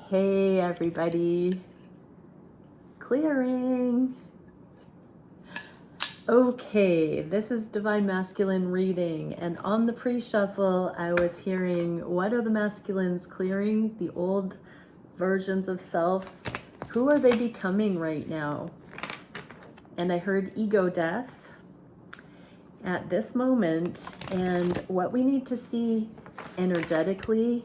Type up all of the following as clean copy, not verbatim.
Hey everybody, clearing. Okay, this is Divine Masculine reading, and on the pre-shuffle I was hearing, what are the masculines clearing? The old versions of self. Who are they becoming right now? And I heard ego death at this moment, and what we need to see energetically,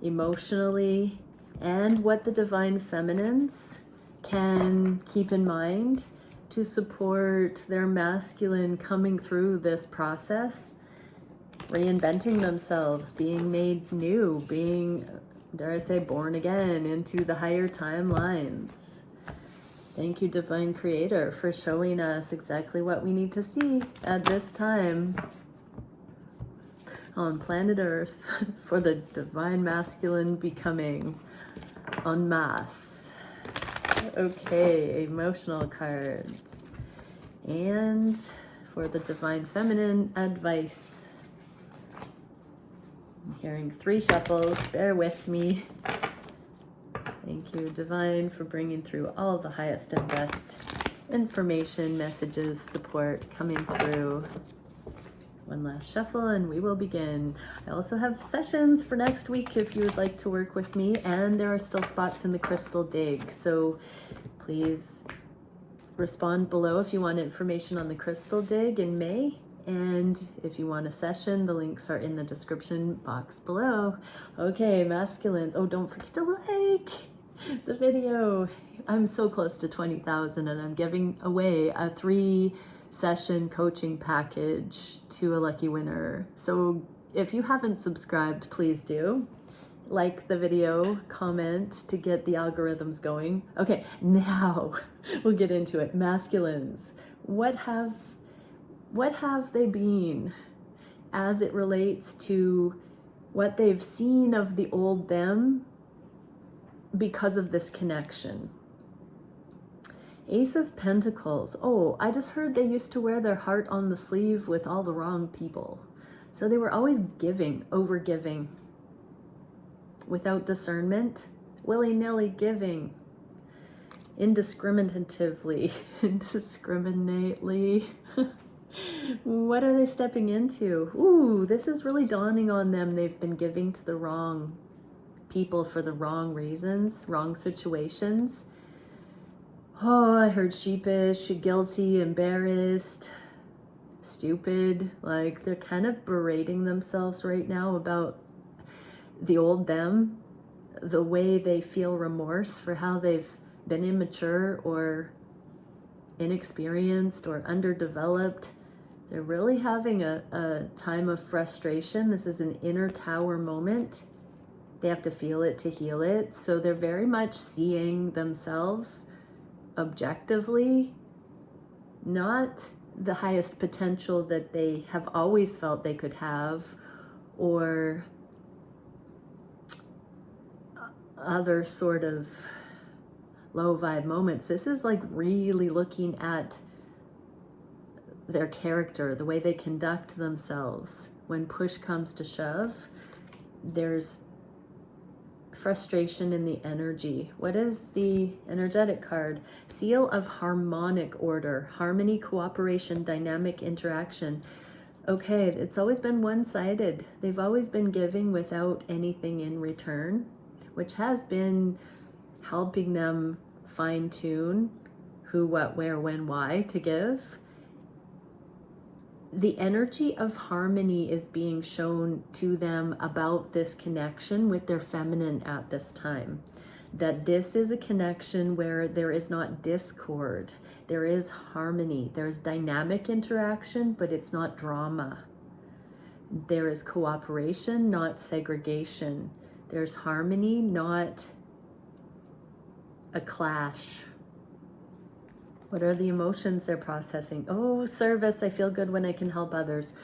emotionally, and what the divine feminines can keep in mind to support their masculine coming through this process, reinventing themselves, being made new, being, dare I say, born again into the higher timelines. Thank you, Divine Creator, for showing us exactly what we need to see at this time on planet Earth for the divine masculine becoming en masse. Okay, emotional cards. And for the divine feminine advice. I'm hearing 3 shuffles, bear with me. Thank you, Divine, for bringing through all the highest and best information, messages, support coming through. One last shuffle and we will begin. I also have sessions for next week if you would like to work with me, and there are still spots in the crystal dig, so please respond below if you want information on the crystal dig in May, and if you want a session, the links are in the description box below. Okay, masculines, oh, don't forget to like the video. I'm so close to 20,000 and I'm giving away a 3-session coaching package to a lucky winner. So if you haven't subscribed, please do. Like the video, comment to get the algorithms going. Okay, now we'll get into it. Masculines, what have they been as it relates to what they've seen of the old them because of this connection? Ace of Pentacles. Oh, I just heard they used to wear their heart on the sleeve with all the wrong people. So they were always giving, over giving, without discernment, willy-nilly giving, indiscriminately. What are they stepping into? Ooh, this is really dawning on them. They've been giving to the wrong people for the wrong reasons, wrong situations. Oh, I heard sheepish, guilty, embarrassed, stupid. Like they're kind of berating themselves right now about the old them, the way they feel remorse for how they've been immature or inexperienced or underdeveloped. They're really having a time of frustration. This is an inner tower moment. They have to feel it to heal it. So they're very much seeing themselves objectively, not the highest potential that they have always felt they could have, or other sort of low vibe moments. This is like really looking at their character, the way they conduct themselves. When push comes to shove, there's frustration in the energy. What is the energetic card? Seal of harmonic order, harmony, cooperation, dynamic interaction. Okay, it's always been one-sided. They've always been giving without anything in return, which has been helping them fine-tune who, what, where, when, why to give. The energy of harmony is being shown to them about this connection with their feminine at this time. That this is a connection where there is not discord, there is harmony, there's dynamic interaction, but it's not drama. There is cooperation, not segregation. There's harmony, not a clash. What are the emotions they're processing? Oh, service, I feel good when I can help others.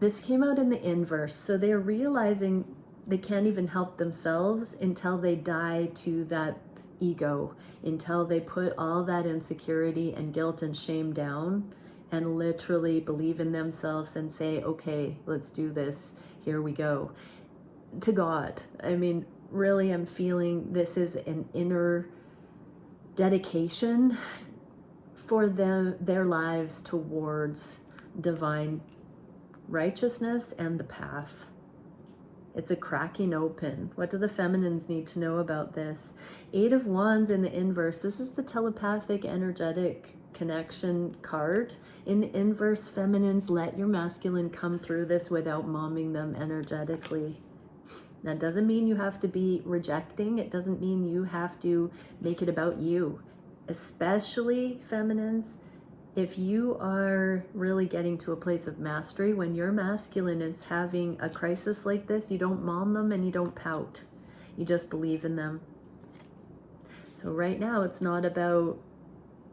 This came out in the inverse. So they're realizing they can't even help themselves until they die to that ego, until they put all that insecurity and guilt and shame down and literally believe in themselves and say, okay, let's do this. Here we go. To God. I mean, really am feeling this is an inner dedication for them, their lives towards divine righteousness and the path. It's a cracking open. What do the feminines need to know about this? 8 of Wands in the inverse. This is the telepathic, energetic connection card. In the inverse, feminines, let your masculine come through this without momming them energetically. That doesn't mean you have to be rejecting. It doesn't mean you have to make it about you. Especially feminines, if you are really getting to a place of mastery, when your masculine is having a crisis like this, you don't mom them and you don't pout. You just believe in them. So right now, it's not about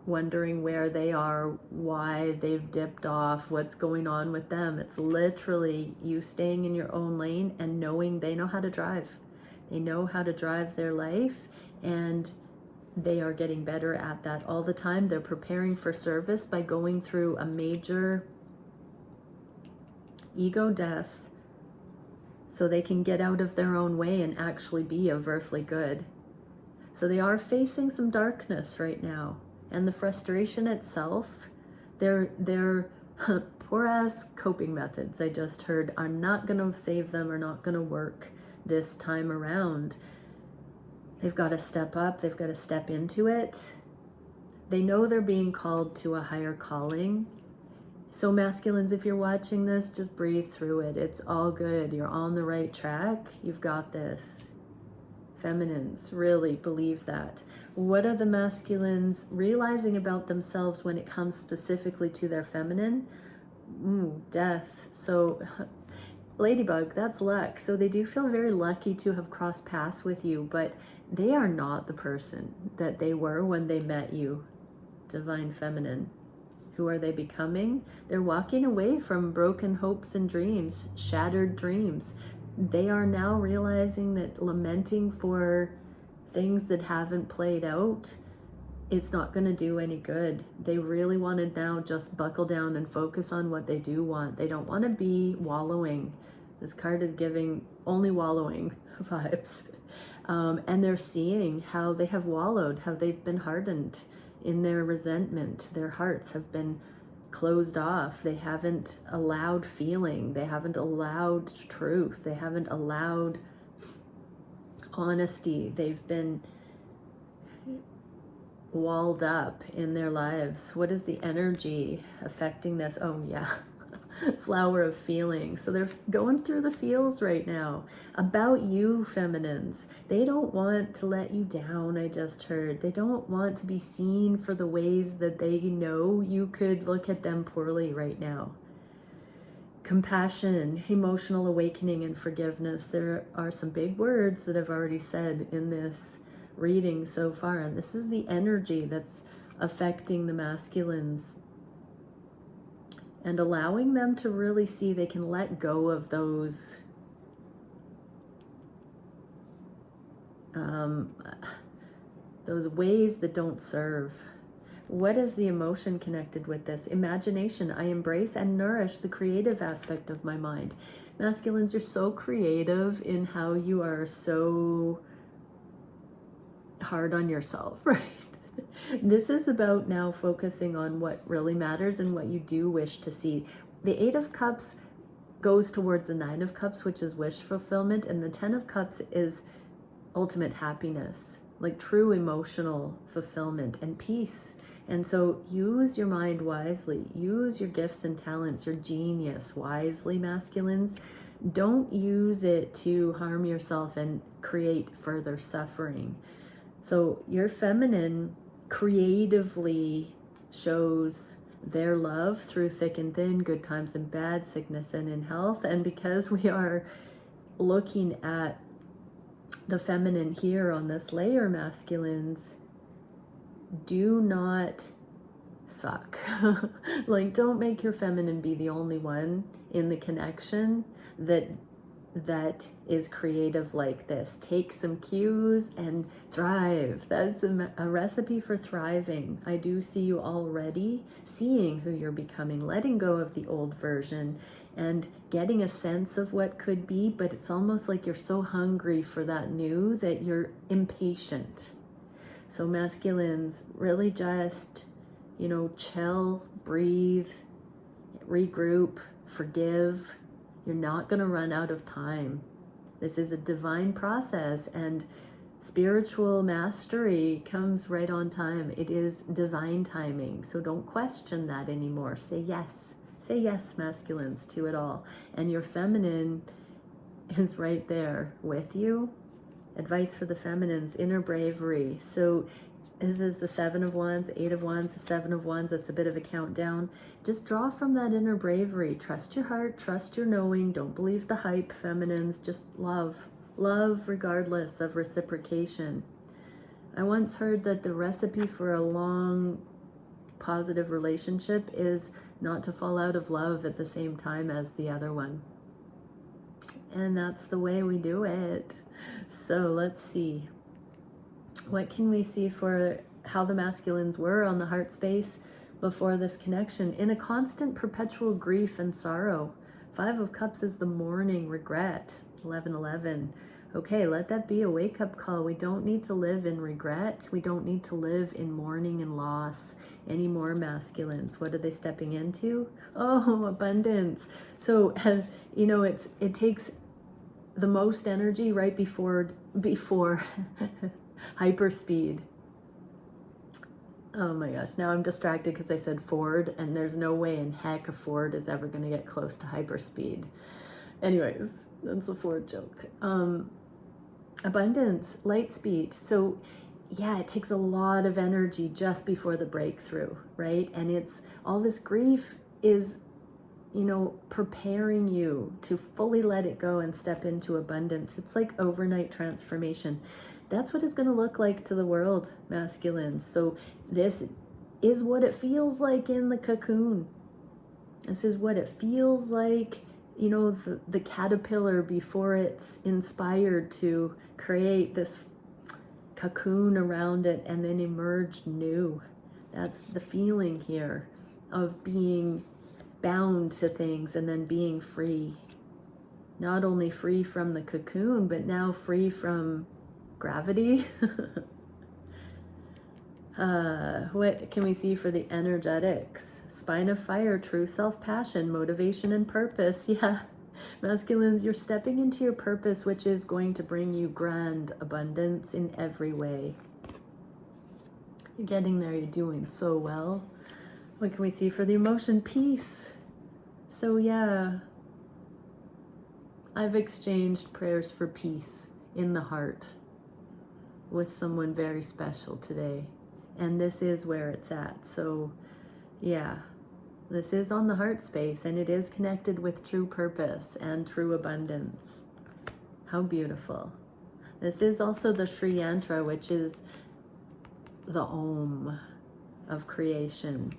wondering where they are, why they've dipped off, what's going on with them. It's literally you staying in your own lane and knowing they know how to drive. They know how to drive their life, and they are getting better at that all the time. They're preparing for service by going through a major ego death so they can get out of their own way and actually be of earthly good. So they are facing some darkness right now. And the frustration itself, their poor ass coping methods, I just heard, are not going to save them, are not going to work this time around. They've got to step up. They've got to step into it. They know they're being called to a higher calling. So masculines, if you're watching this, just breathe through it. It's all good. You're on the right track. You've got this. Feminines, really believe that. What are the masculines realizing about themselves when it comes specifically to their feminine? Death. So Ladybug, that's luck. So they do feel very lucky to have crossed paths with you, but they are not the person that they were when they met you, Divine Feminine. Who are they becoming? They're walking away from broken hopes and dreams, shattered dreams. They are now realizing that lamenting for things that haven't played out, it's not going to do any good. They really want to now just buckle down and focus on what they do want. They don't want to be wallowing. This card is giving only wallowing vibes. And they're seeing how they have wallowed, how they've been hardened in their resentment. Their hearts have been closed off. They haven't allowed feeling. They haven't allowed truth. They haven't allowed honesty. They've been walled up in their lives. What is the energy affecting this? Oh yeah, flower of feeling. So they're going through the feels right now. About you, feminines. They don't want to let you down, I just heard. They don't want to be seen for the ways that they know you could look at them poorly right now. Compassion, emotional awakening, and forgiveness. There are some big words that I've already said in this reading so far, and this is the energy that's affecting the masculines, and allowing them to really see they can let go of those ways that don't serve. What is the emotion connected with this? Imagination. I embrace and nourish the creative aspect of my mind. Masculines are so creative in how you are so hard on yourself, right? This is about now focusing on what really matters and what you do wish to see. The 8 of Cups goes towards the 9 of Cups, which is wish fulfillment, and the 10 of Cups is ultimate happiness, like true emotional fulfillment and peace. And so use your mind wisely. Use your gifts and talents, your genius wisely, masculines. Don't use it to harm yourself and create further suffering. So your feminine creatively shows their love through thick and thin, good times and bad, sickness and in health. And because we are looking at the feminine here on this layer, masculines, do not suck. Like, don't make your feminine be the only one in the connection that that is creative like this. Take some cues and thrive. That's a recipe for thriving. I do see you already seeing who you're becoming, letting go of the old version and getting a sense of what could be, but it's almost like you're so hungry for that new that you're impatient. So masculines, really just, chill, breathe, regroup, forgive. You're not going to run out of time. This is a divine process, and spiritual mastery comes right on time. It is divine timing. So don't question that anymore. Say yes. Say yes, masculines, to it all. And your feminine is right there with you. Advice for the feminines, inner bravery. So this is the 7 of Wands, 8 of Wands, the 7 of Wands. That's a bit of a countdown. Just draw from that inner bravery. Trust your heart, trust your knowing. Don't believe the hype, feminines. Just love. Love regardless of reciprocation. I once heard that the recipe for a long, positive relationship is not to fall out of love at the same time as the other one. And that's the way we do it. So let's see. What can we see for how the masculines were on the heart space before this connection? In a constant perpetual grief and sorrow. 5 of Cups is the mourning, regret. 11:11. Okay, let that be a wake-up call. We don't need to live in regret. We don't need to live in mourning and loss anymore, masculines. What are they stepping into? Oh, abundance. So, it takes the most energy right before hyperspeed. Oh my gosh, now I'm distracted because I said Ford, and there's no way in heck a Ford is ever going to get close to hyperspeed. Anyways, that's a Ford joke. Abundance, light speed. So yeah, it takes a lot of energy just before the breakthrough, right? And it's all this grief is preparing you to fully let it go and step into abundance. It's like overnight transformation. That's what it's going to look like to the world, masculines. So this is what it feels like in the cocoon. This is what it feels like, the caterpillar before it's inspired to create this cocoon around it and then emerge new. That's the feeling here of being bound to things and then being free. Not only free from the cocoon, but now free from gravity. What can we see for the energetics? Spine of fire, true self-passion, motivation and purpose. Yeah, masculines, you're stepping into your purpose, which is going to bring you grand abundance in every way. You're getting there. You're doing so well. What can we see for the emotion? Peace. So yeah, I've exchanged prayers for peace in the heart with someone very special today. And this is where it's at. So yeah, this is on the heart space, and it is connected with true purpose and true abundance. How beautiful. This is also the Sri Yantra, which is the Om of creation.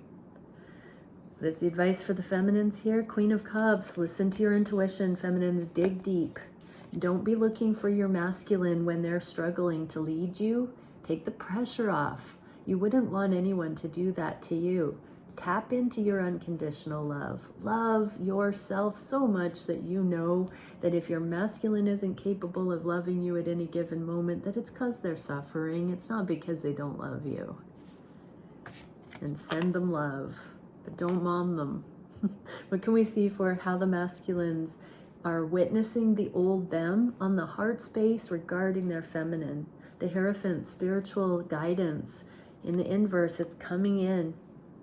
What is the advice for the feminines here? Queen of Cups, listen to your intuition. Feminines, dig deep. Don't be looking for your masculine when they're struggling to lead you. Take the pressure off. You wouldn't want anyone to do that to you. Tap into your unconditional love. Love yourself so much that you know that if your masculine isn't capable of loving you at any given moment, that it's because they're suffering. It's not because they don't love you. And send them love, but don't mom them. What can we see for how the masculines are witnessing the old them on the heart space regarding their feminine? The Hierophant, spiritual guidance. In the inverse, it's coming in.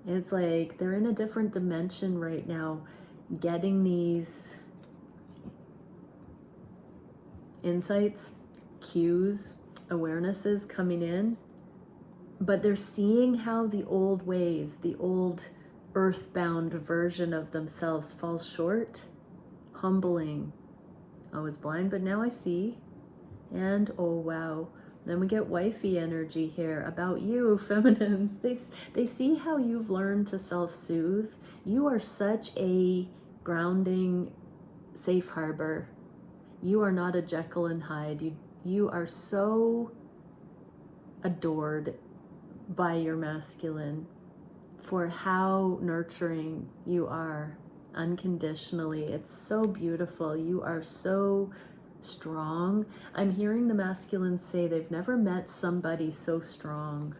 It's like they're in a different dimension right now, getting these insights, cues, awarenesses coming in. But they're seeing how the old ways, the old earthbound version of themselves falls short. Humbling. I was blind, but now I see. And oh wow. Then we get wifey energy here about you, feminines. They see how you've learned to self-soothe. You are such a grounding safe harbor. You are not a Jekyll and Hyde. You are so adored by your masculine for how nurturing you are unconditionally. It's so beautiful. You are so strong. I'm hearing the masculine say they've never met somebody so strong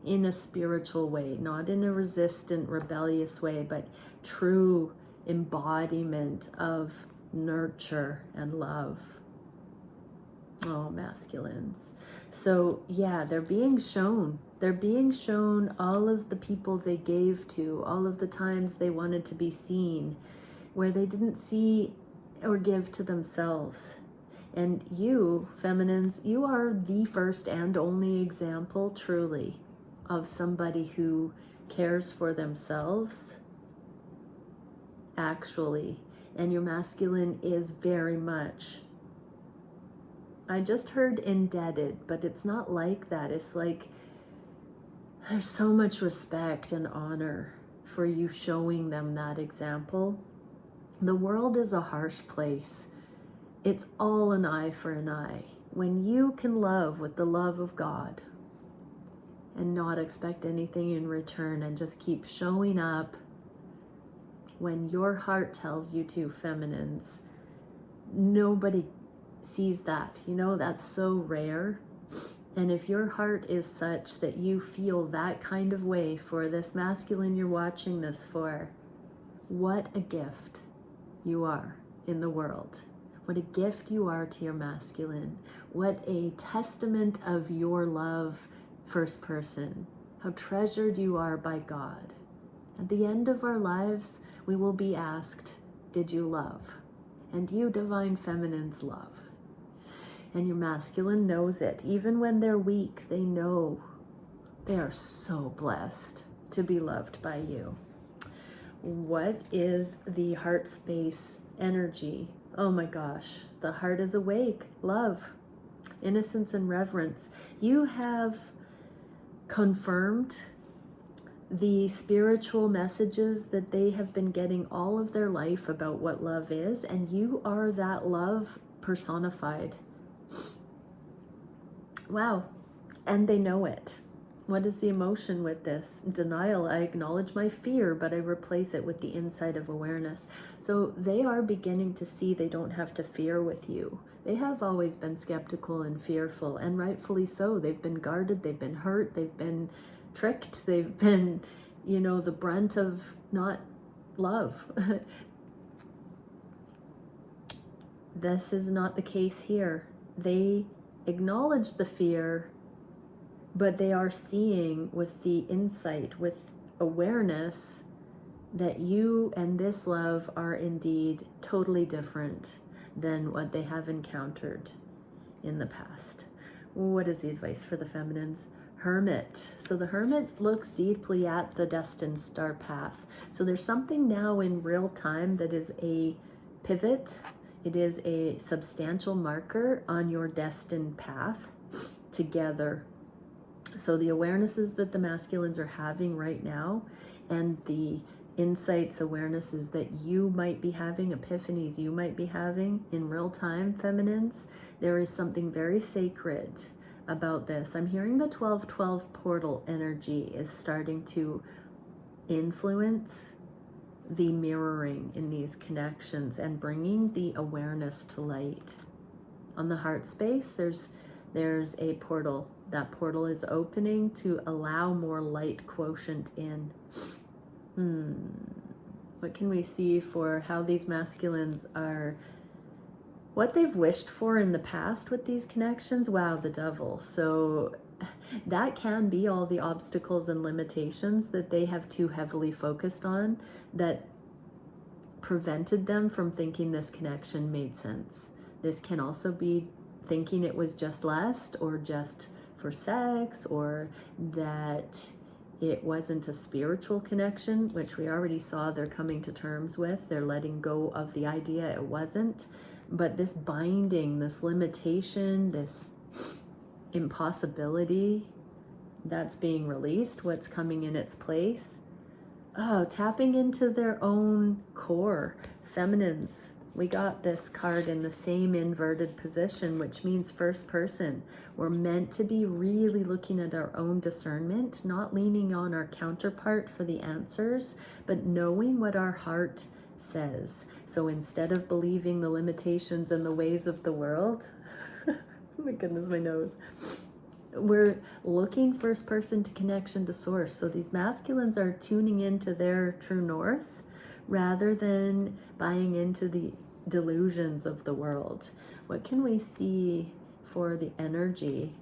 in a spiritual way, not in a resistant, rebellious way, but true embodiment of nurture and love. Oh, masculines. So yeah, they're being shown. They're being shown all of the people they gave to, all of the times they wanted to be seen, where they didn't see or give to themselves. And you, feminines, you are the first and only example, truly, of somebody who cares for themselves, actually. And your masculine is very much, I just heard indebted, but it's not like that. It's like there's so much respect and honor for you showing them that example. The world is a harsh place. It's all an eye for an eye. When you can love with the love of God and not expect anything in return and just keep showing up when your heart tells you to, feminines, nobody sees that. You know, that's so rare. And if your heart is such that you feel that kind of way for this masculine you're watching this for, what a gift you are in the world. What a gift you are to your masculine. What a testament of your love, first person. How treasured you are by God. At the end of our lives, we will be asked, did you love? And you, divine feminines, love. And your masculine knows it. Even when they're weak, they know they are so blessed to be loved by you. What is the heart space energy? Oh my gosh, the heart is awake. Love, innocence, and reverence. You have confirmed the spiritual messages that they have been getting all of their life about what love is, and you are that love personified. Wow. And they know it. What is the emotion with this? Denial. I acknowledge my fear, but I replace it with the insight of awareness. So they are beginning to see they don't have to fear with you. They have always been skeptical and fearful, and rightfully so. They've been guarded, they've been hurt, they've been tricked, they've been, you know, the brunt of not love. This is not the case here. They acknowledge the fear, but they are seeing with the insight, with awareness, that you and this love are indeed totally different than what they have encountered in the past. What is the advice for the feminines? Hermit. So the Hermit looks deeply at the destined star path. So there's something now in real time that is a pivot. It is a substantial marker on your destined path together. So the awarenesses that the masculines are having right now, and the insights, awarenesses that you might be having, epiphanies you might be having in real time, feminines, there is something very sacred about this. I'm hearing the 12-12 portal energy is starting to influence the mirroring in these connections and bringing the awareness to light. On the heart space, there's a portal. That portal is opening to allow more light quotient in. What can we see for how these masculines are, what they've wished for in the past with these connections? Wow, the devil. So that can be all the obstacles and limitations that they have too heavily focused on that prevented them from thinking this connection made sense. This can also be thinking it was just lust or just for sex, or that it wasn't a spiritual connection, which we already saw they're coming to terms with. They're letting go of the idea it wasn't. But this binding, this limitation, this impossibility, that's being released. What's coming in its place? Oh, tapping into their own core. Feminines, we got this card in the same inverted position, which means first person. We're meant to be really looking at our own discernment, not leaning on our counterpart for the answers, but knowing what our heart says. So instead of believing the limitations and the ways of the world, oh my goodness, my nose. We're looking first person to connection to source. So these masculines are tuning into their true north rather than buying into the delusions of the world. What can we see for the energy?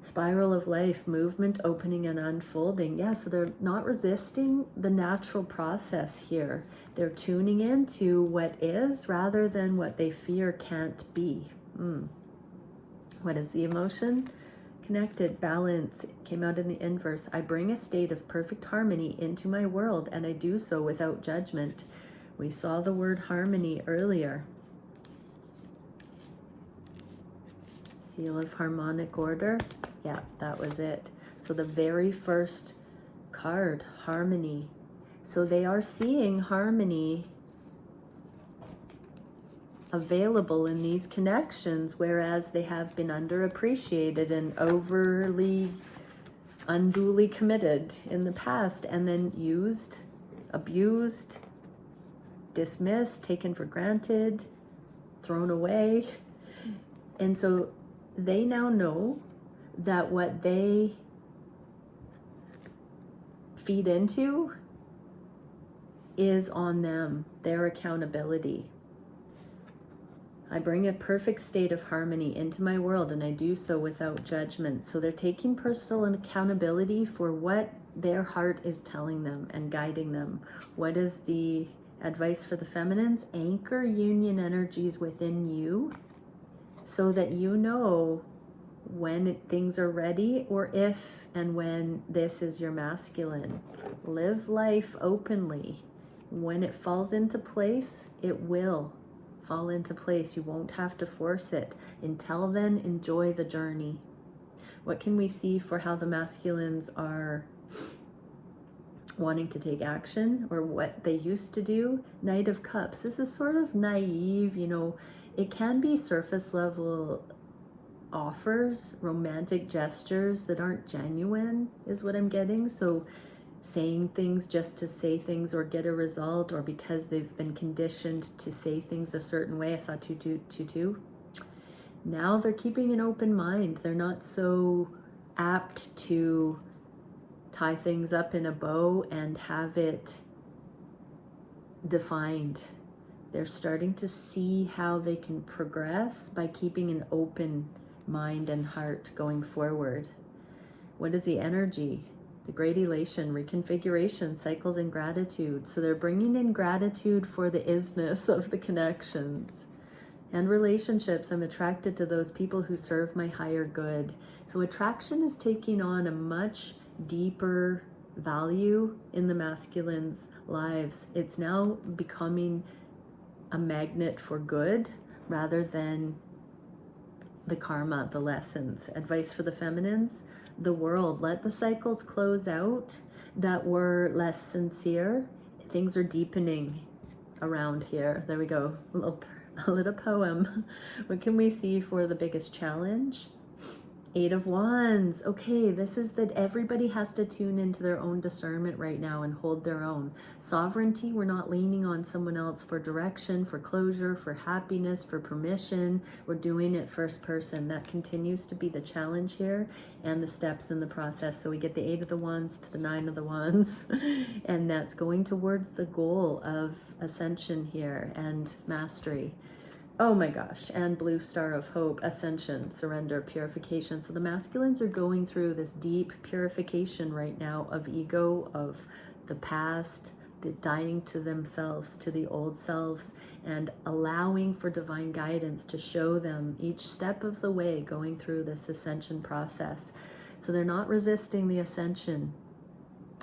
Spiral of life, movement, opening and unfolding. Yeah, so they're not resisting the natural process here. They're tuning into what is rather than what they fear can't be. What is the emotion? Connected, balance. It came out in the inverse. I bring a state of perfect harmony into my world, and I do so without judgment. We saw the word harmony earlier. Seal of harmonic order. Yeah, that was it. So the very first card, harmony. So they are seeing harmony available in these connections, whereas they have been underappreciated and unduly committed in the past, and then used, abused, dismissed, taken for granted, thrown away. And so they now know that what they feed into is on them, their accountability. I bring a perfect state of harmony into my world, and I do so without judgment. So they're taking personal accountability for what their heart is telling them and guiding them. What is the advice for the feminines? Anchor union energies within you so that you know when things are ready, or if and when this is your masculine. Live life openly. When it falls into place, it will fall into place. You won't have to force it. Until then, enjoy the journey. What can we see for how the masculines are wanting to take action, or what they used to do? Knight of Cups. This is sort of naive, it can be surface level offers, romantic gestures that aren't genuine is what I'm getting. So saying things just to say things or get a result, or because they've been conditioned to say things a certain way. I saw 2-2-2-2. Now they're keeping an open mind. They're not so apt to tie things up in a bow and have it defined. They're starting to see how they can progress by keeping an open mind and heart going forward. What is the energy? The great elation, reconfiguration, cycles, and gratitude. So they're bringing in gratitude for the isness of the connections and relationships. I'm attracted to those people who serve my higher good. So attraction is taking on a much deeper value in the masculines' lives. It's now becoming a magnet for good rather than the karma, the lessons. Advice for the feminines: the world. Let the cycles close out that were less sincere. Things are deepening around here. There we go. A little poem. What can we see for the biggest challenge? 8 of Wands. Okay, this is that everybody has to tune into their own discernment right now and hold their own. Sovereignty, we're not leaning on someone else for direction, for closure, for happiness, for permission. We're doing it first person. That continues to be the challenge here and the steps in the process. So we get the 8 of the Wands to the 9 of the Wands, and that's going towards the goal of ascension here and mastery. Oh my gosh, and blue star of hope, ascension, surrender, purification. So the masculines are going through this deep purification right now of ego, of the past, the dying to themselves, to the old selves, and allowing for divine guidance to show them each step of the way going through this ascension process. So they're not resisting the ascension,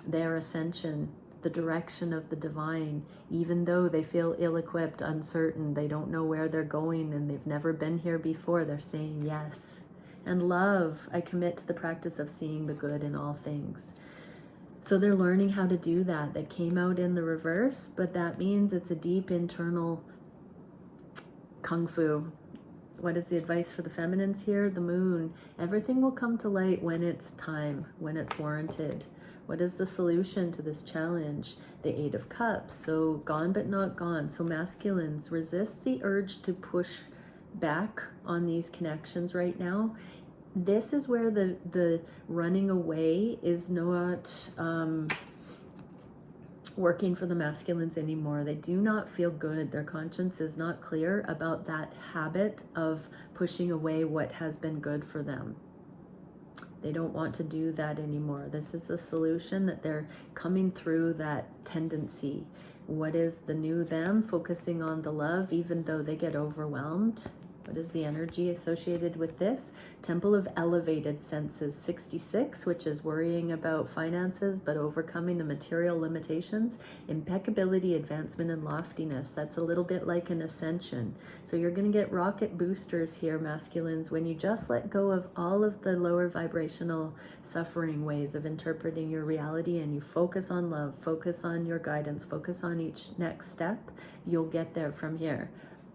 their ascension, the direction of the divine, even though they feel ill-equipped, uncertain, they don't know where they're going, and they've never been here before. They're saying yes. And love, I commit to the practice of seeing the good in all things. So they're learning how to do that. That came out in the reverse, but that means it's a deep internal Kung Fu. What is the advice for the feminines here? The moon. Everything will come to light when it's time, when it's warranted. What is the solution to this challenge? The Eight of Cups. So gone but not gone. So masculines, resist the urge to push back on these connections right now. This is where the running away is not working for the masculines anymore. They do not feel good. Their conscience is not clear about that habit of pushing away what has been good for them. They don't want to do that anymore. This is the solution, that they're coming through that tendency. What is the new them? Focusing on the love, even though they get overwhelmed. What is the energy associated with this? Temple of Elevated Senses 66, which is worrying about finances but overcoming the material limitations. Impeccability, advancement, and loftiness. That's a little bit like an ascension. So you're going to get rocket boosters here, masculines, when you just let go of all of the lower vibrational suffering ways of interpreting your reality and you focus on love, focus on your guidance, focus on each next step. You'll get there from here.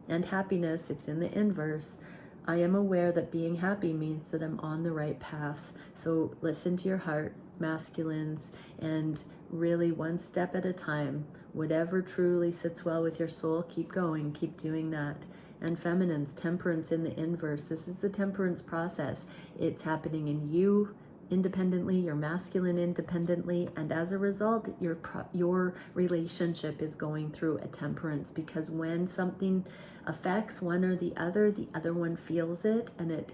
And happiness, it's in the inverse. I am aware that being happy means that I'm on the right path. So listen to your heart, masculines, and really one step at a time. Whatever truly sits well with your soul, keep going, keep doing that. And feminines, temperance in the inverse. This is the temperance process. It's happening in you independently, your masculine independently, and as a result your relationship is going through a temperance, because when something affects one or the other one feels it, and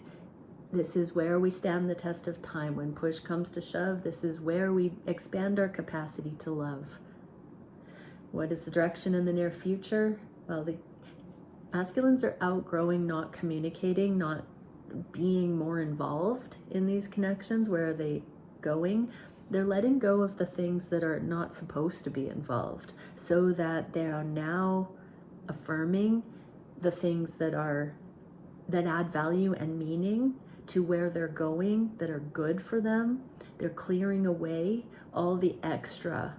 this is where we stand the test of time. When push comes to shove, this is where we expand our capacity to love. What is the direction in the near future? Well, the masculines are outgrowing not communicating, not being more involved in these connections. Where are they going? They're letting go of the things that are not supposed to be involved, so that they are now affirming the things that add value and meaning to where they're going, that are good for them. They're clearing away all the extra,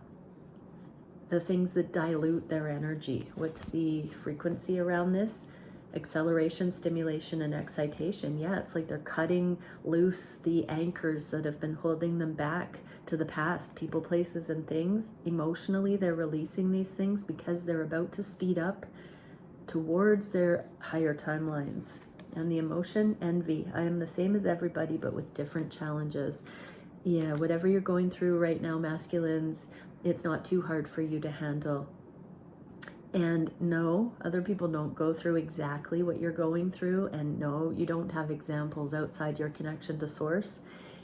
the things that dilute their energy. What's the frequency around this? Acceleration, stimulation, and excitation. Yeah, it's like they're cutting loose the anchors that have been holding them back to the past, people, places, and things. Emotionally, they're releasing these things because they're about to speed up towards their higher timelines. And the emotion, envy. I am the same as everybody, but with different challenges. Yeah, whatever you're going through right now, masculines, it's not too hard for you to handle. And no, other people don't go through exactly what you're going through. And no, you don't have examples outside your connection to source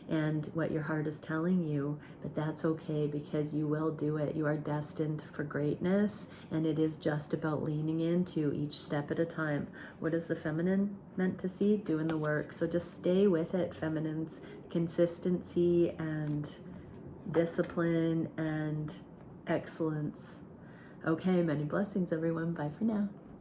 and what your heart is telling you. But that's okay, because you will do it. You are destined for greatness. And it is just about leaning into each step at a time. What is the feminine meant to see? Doing the work. So just stay with it, feminines. Consistency and discipline and excellence. Okay, many blessings, everyone. Bye for now.